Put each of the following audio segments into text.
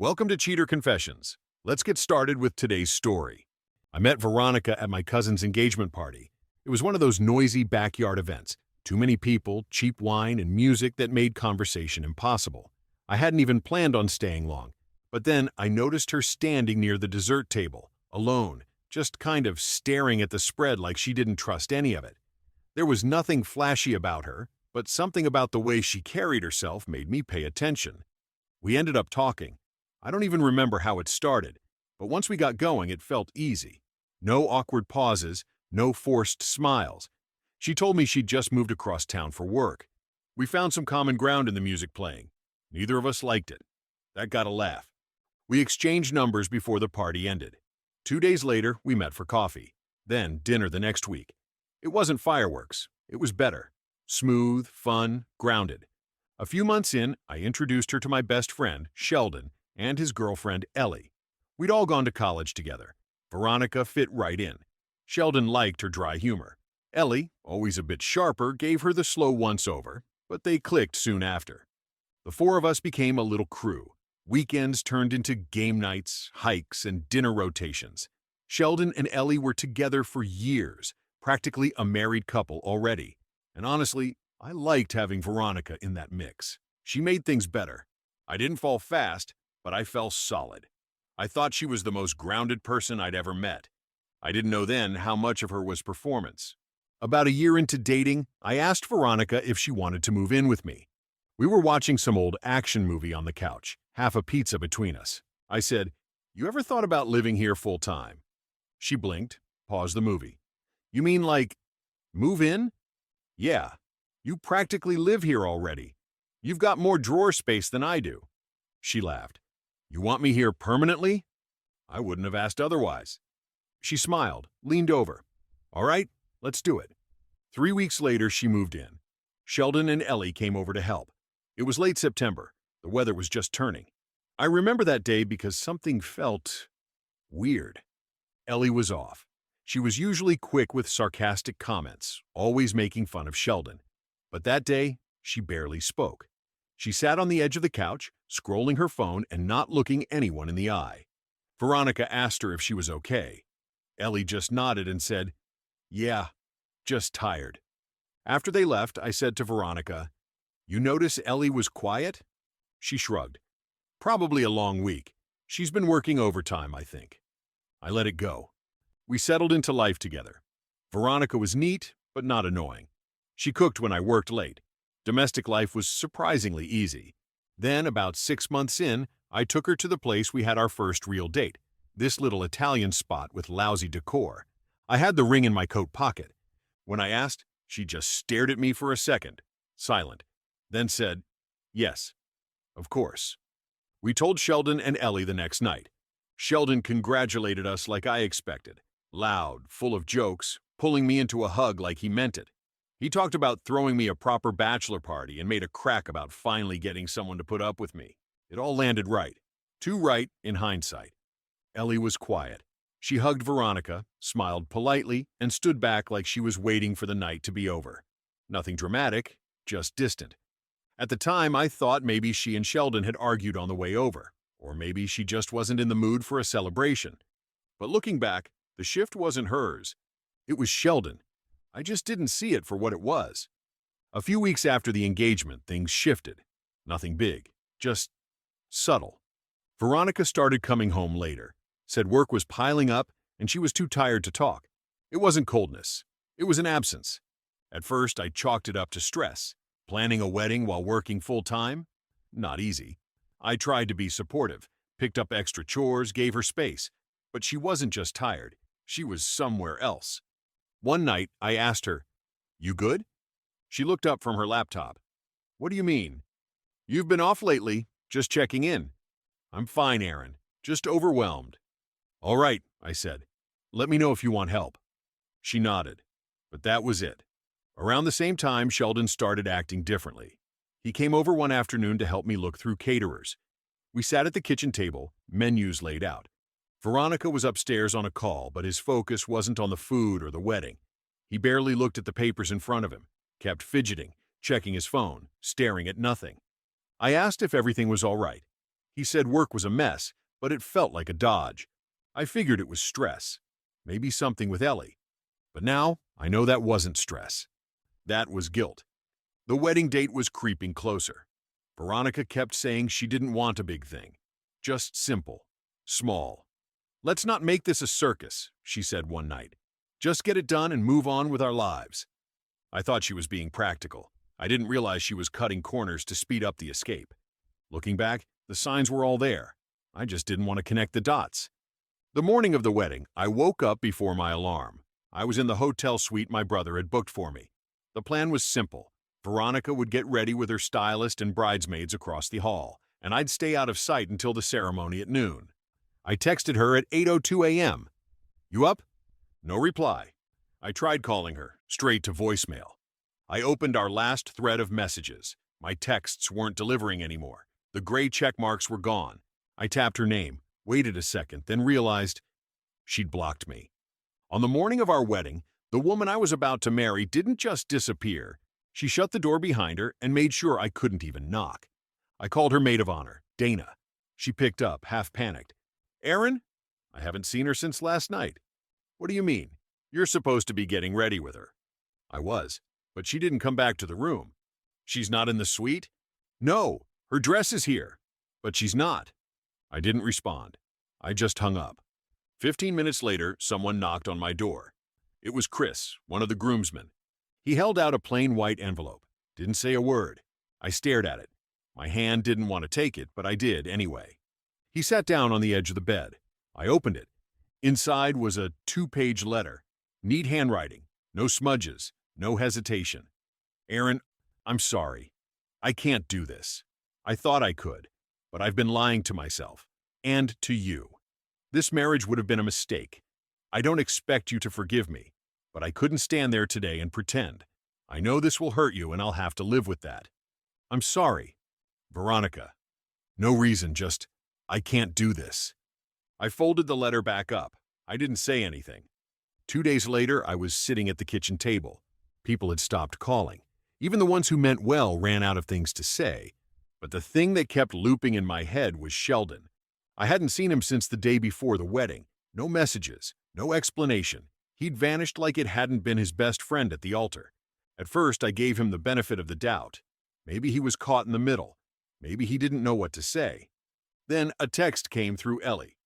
Welcome to Cheater Confessions. Let's get started with today's story. I met Veronica at my cousin's engagement party. It was one of those noisy backyard events. Too many people, cheap wine, and music that made conversation impossible. I hadn't even planned on staying long. But then I noticed her standing near the dessert table, alone, just kind of staring at the spread like she didn't trust any of it. There was nothing flashy about her, but something about the way she carried herself made me pay attention. We ended up talking. I don't even remember how it started, but once we got going, it felt easy. No awkward pauses, no forced smiles. She told me she'd just moved across town for work. We found some common ground in the music playing. Neither of us liked it. That got a laugh. We exchanged numbers before the party ended. 2 days later, we met for coffee. Then dinner the next week. It wasn't fireworks. It was better. Smooth, fun, grounded. A few months in, I introduced her to my best friend, Sheldon, and his girlfriend, Ellie. We'd all gone to college together. Veronica fit right in. Sheldon liked her dry humor. Ellie, always a bit sharper, gave her the slow once-over, but they clicked soon after. The four of us became a little crew. Weekends turned into game nights, hikes, and dinner rotations. Sheldon and Ellie were together for years, practically a married couple already. And honestly, I liked having Veronica in that mix. She made things better. I didn't fall fast, but I fell solid. I thought she was the most grounded person I'd ever met. I didn't know then how much of her was performance. About a year into dating, I asked Veronica if she wanted to move in with me. We were watching some old action movie on the couch, half a pizza between us. I said, "You ever thought about living here full-time?" She blinked, paused the movie. "You mean like, move in?" "Yeah. You practically live here already. You've got more drawer space than I do." She laughed. "You want me here permanently?" I wouldn't have asked otherwise. She smiled, leaned over. "All right, let's do it." 3 weeks later, she moved in. Sheldon and Ellie came over to help. It was late September. The weather was just turning. I remember that day because something felt weird. Ellie was off. She was usually quick with sarcastic comments, always making fun of Sheldon. But that day, she barely spoke. She sat on the edge of the couch, scrolling her phone and not looking anyone in the eye. Veronica asked her if she was okay. Ellie just nodded and said, "Yeah, just tired." After they left, I said to Veronica, "You notice Ellie was quiet?" She shrugged. "Probably a long week. She's been working overtime, I think." I let it go. We settled into life together. Veronica was neat, but not annoying. She cooked when I worked late. Domestic life was surprisingly easy. Then, about 6 months in, I took her to the place we had our first real date, this little Italian spot with lousy decor. I had the ring in my coat pocket. When I asked, she just stared at me for a second, silent, then said, "Yes, of course." We told Sheldon and Ellie the next night. Sheldon congratulated us like I expected, loud, full of jokes, pulling me into a hug like he meant it. He talked about throwing me a proper bachelor party and made a crack about finally getting someone to put up with me. It all landed right. Too right in hindsight. Ellie was quiet. She hugged Veronica, smiled politely, and stood back like she was waiting for the night to be over. Nothing dramatic, just distant. At the time, I thought maybe she and Sheldon had argued on the way over, or maybe she just wasn't in the mood for a celebration. But looking back, the shift wasn't hers. It was Sheldon. I just didn't see it for what it was. A few weeks after the engagement, things shifted. Nothing big, just subtle. Veronica started coming home later, said work was piling up and she was too tired to talk. It wasn't coldness. It was an absence. At first, I chalked it up to stress. Planning a wedding while working full-time? Not easy. I tried to be supportive, picked up extra chores, gave her space. But she wasn't just tired. She was somewhere else. One night, I asked her, "You good?" She looked up from her laptop. "What do you mean?" "You've been off lately, just checking in." "I'm fine, Aaron. Just overwhelmed." "All right," I said. "Let me know if you want help." She nodded. But that was it. Around the same time, Sheldon started acting differently. He came over one afternoon to help me look through caterers. We sat at the kitchen table, menus laid out. Veronica was upstairs on a call, but his focus wasn't on the food or the wedding. He barely looked at the papers in front of him, kept fidgeting, checking his phone, staring at nothing. I asked if everything was all right. He said work was a mess, but it felt like a dodge. I figured it was stress, maybe something with Ellie. But now, I know that wasn't stress. That was guilt. The wedding date was creeping closer. Veronica kept saying she didn't want a big thing. Just simple. Small. "Let's not make this a circus," she said one night. "Just get it done and move on with our lives." I thought she was being practical. I didn't realize she was cutting corners to speed up the escape. Looking back, the signs were all there. I just didn't want to connect the dots. The morning of the wedding, I woke up before my alarm. I was in the hotel suite my brother had booked for me. The plan was simple. Veronica would get ready with her stylist and bridesmaids across the hall, and I'd stay out of sight until the ceremony at noon. I texted her at 8:02 a.m. "You up?" No reply. I tried calling her, straight to voicemail. I opened our last thread of messages. My texts weren't delivering anymore. The gray check marks were gone. I tapped her name, waited a second, then realized she'd blocked me. On the morning of our wedding, the woman I was about to marry didn't just disappear. She shut the door behind her and made sure I couldn't even knock. I called her maid of honor, Dana. She picked up, half panicked. "Aaron? I haven't seen her since last night." "What do you mean? You're supposed to be getting ready with her." I was, but she didn't come back to the room. "She's not in the suite?" "No, her dress is here." "But she's not." I didn't respond. I just hung up. 15 minutes later, someone knocked on my door. It was Chris, one of the groomsmen. He held out a plain white envelope. Didn't say a word. I stared at it. My hand didn't want to take it, but I did anyway. He sat down on the edge of the bed. I opened it. Inside was a 2-page letter. Neat handwriting. No smudges. No hesitation. "Aaron, I'm sorry. I can't do this. I thought I could, but I've been lying to myself. And to you. This marriage would have been a mistake. I don't expect you to forgive me, but I couldn't stand there today and pretend. I know this will hurt you and I'll have to live with that. I'm sorry. Veronica." No reason, just, "I can't do this." I folded the letter back up. I didn't say anything. 2 days later, I was sitting at the kitchen table. People had stopped calling. Even the ones who meant well ran out of things to say. But the thing that kept looping in my head was Sheldon. I hadn't seen him since the day before the wedding. No messages, no explanation. He'd vanished like it hadn't been his best friend at the altar. At first, I gave him the benefit of the doubt. Maybe he was caught in the middle. Maybe he didn't know what to say. Then a text came through Ellie.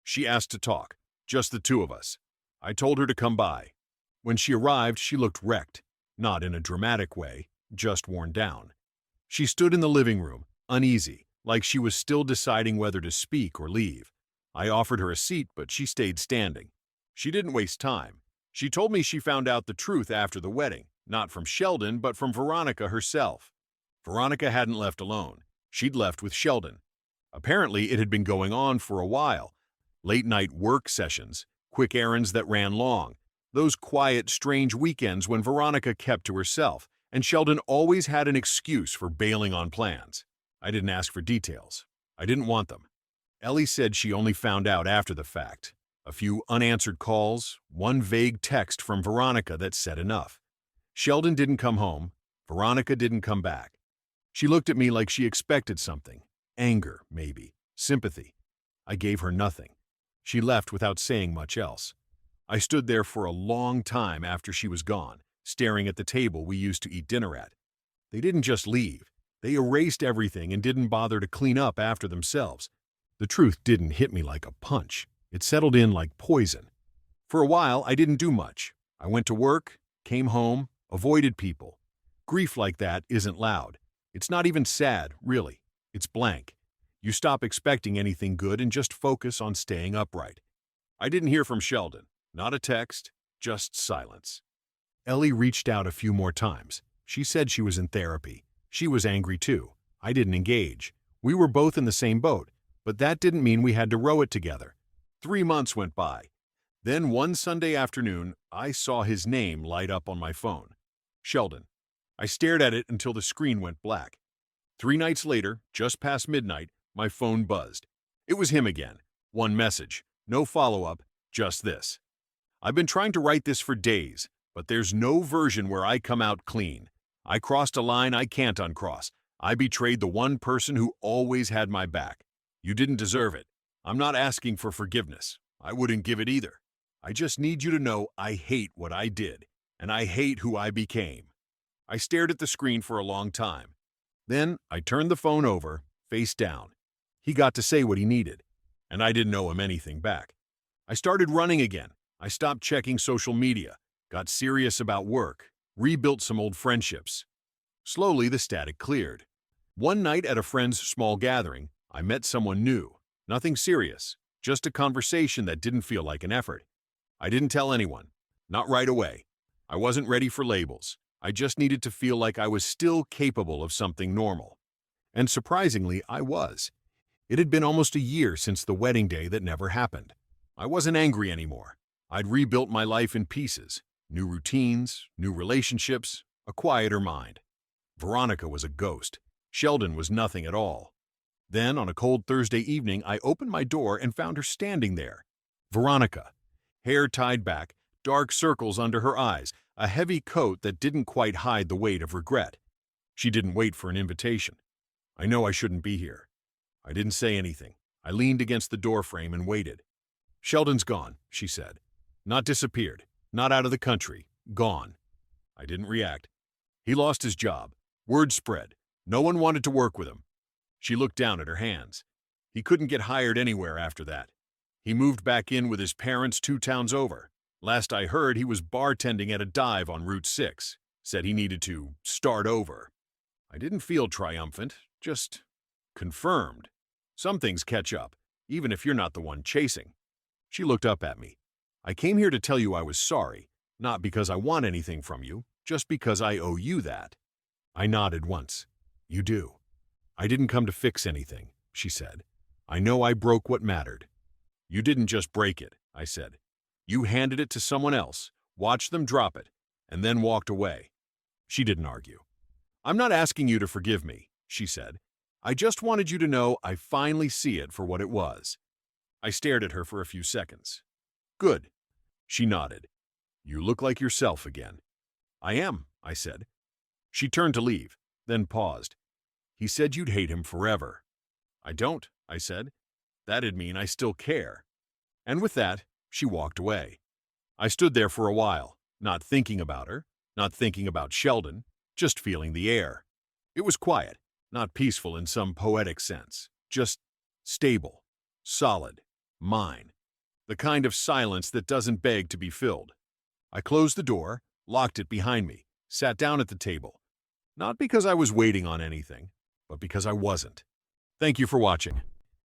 She asked to talk, just the two of us. I told her to come by. When she arrived, she looked wrecked. Not in a dramatic way, just worn down. She stood in the living room, uneasy, like she was still deciding whether to speak or leave. I offered her a seat, but she stayed standing. She didn't waste time. She told me she found out the truth after the wedding, not from Sheldon, but from Veronica herself. Veronica hadn't left alone. She'd left with Sheldon. Apparently, it had been going on for a while. Late-night work sessions, quick errands that ran long, those quiet, strange weekends when Veronica kept to herself, and Sheldon always had an excuse for bailing on plans. I didn't ask for details. I didn't want them. Ellie said she only found out after the fact. A few unanswered calls, one vague text from Veronica that said enough. Sheldon didn't come home. Veronica didn't come back. She looked at me like she expected something. Anger, maybe. Sympathy. I gave her nothing. She left without saying much else. I stood there for a long time after she was gone, staring at the table we used to eat dinner at. They didn't just leave. They erased everything and didn't bother to clean up after themselves. The truth didn't hit me like a punch. It settled in like poison. For a while, I didn't do much. I went to work, came home, avoided people. Grief like that isn't loud. It's not even sad, really. It's blank. You stop expecting anything good and just focus on staying upright. I didn't hear from Sheldon. Not a text, just silence. Ellie reached out a few more times. She said she was in therapy. She was angry too. I didn't engage. We were both in the same boat, but that didn't mean we had to row it together. 3 months went by. Then one Sunday afternoon, I saw his name light up on my phone. Sheldon. I stared at it until the screen went black. 3 nights later, just past midnight, my phone buzzed. It was him again. One message. No follow-up, just this. "I've been trying to write this for days, but there's no version where I come out clean. I crossed a line I can't uncross. I betrayed the one person who always had my back. You didn't deserve it. I'm not asking for forgiveness. I wouldn't give it either. I just need you to know I hate what I did, and I hate who I became. I stared at the screen for a long time. Then I turned the phone over, face down. He got to say what he needed, and I didn't owe him anything back. I started running again. I stopped checking social media, got serious about work, rebuilt some old friendships. Slowly, the static cleared. One night at a friend's small gathering, I met someone new. Nothing serious, just a conversation that didn't feel like an effort. I didn't tell anyone, not right away. I wasn't ready for labels. I just needed to feel like I was still capable of something normal. And surprisingly, I was. It had been almost a year since the wedding day that never happened. I wasn't angry anymore. I'd rebuilt my life in pieces. New routines, new relationships, a quieter mind. Veronica was a ghost. Sheldon was nothing at all. Then, on a cold Thursday evening, I opened my door and found her standing there. Veronica. Hair tied back, dark circles under her eyes, a heavy coat that didn't quite hide the weight of regret. She didn't wait for an invitation. I know I shouldn't be here. I didn't say anything. I leaned against the doorframe and waited. Sheldon's gone, she said. Not disappeared, not out of the country, gone. I didn't react. He lost his job. Word spread. No one wanted to work with him. She looked down at her hands. He couldn't get hired anywhere after that. He moved back in with his parents 2 towns over. Last I heard, he was bartending at a dive on Route 6. Said he needed to start over. I didn't feel triumphant, just confirmed. Some things catch up, even if you're not the one chasing. She looked up at me. I came here to tell you I was sorry, not because I want anything from you, just because I owe you that. I nodded once. You do. I didn't come to fix anything, she said. I know I broke what mattered. You didn't just break it, I said. You handed it to someone else, watched them drop it, and then walked away. She didn't argue. I'm not asking you to forgive me, she said. I just wanted you to know I finally see it for what it was. I stared at her for a few seconds. Good. She nodded. You look like yourself again. I am, I said. She turned to leave, then paused. He said you'd hate him forever. I don't, I said. That'd mean I still care. And with that, she walked away. I stood there for a while, not thinking about her, not thinking about Sheldon, just feeling the air. It was quiet, not peaceful in some poetic sense, just stable, solid, mine. The kind of silence that doesn't beg to be filled. I closed the door, locked it behind me, sat down at the table. Not because I was waiting on anything, but because I wasn't. Thank you for watching.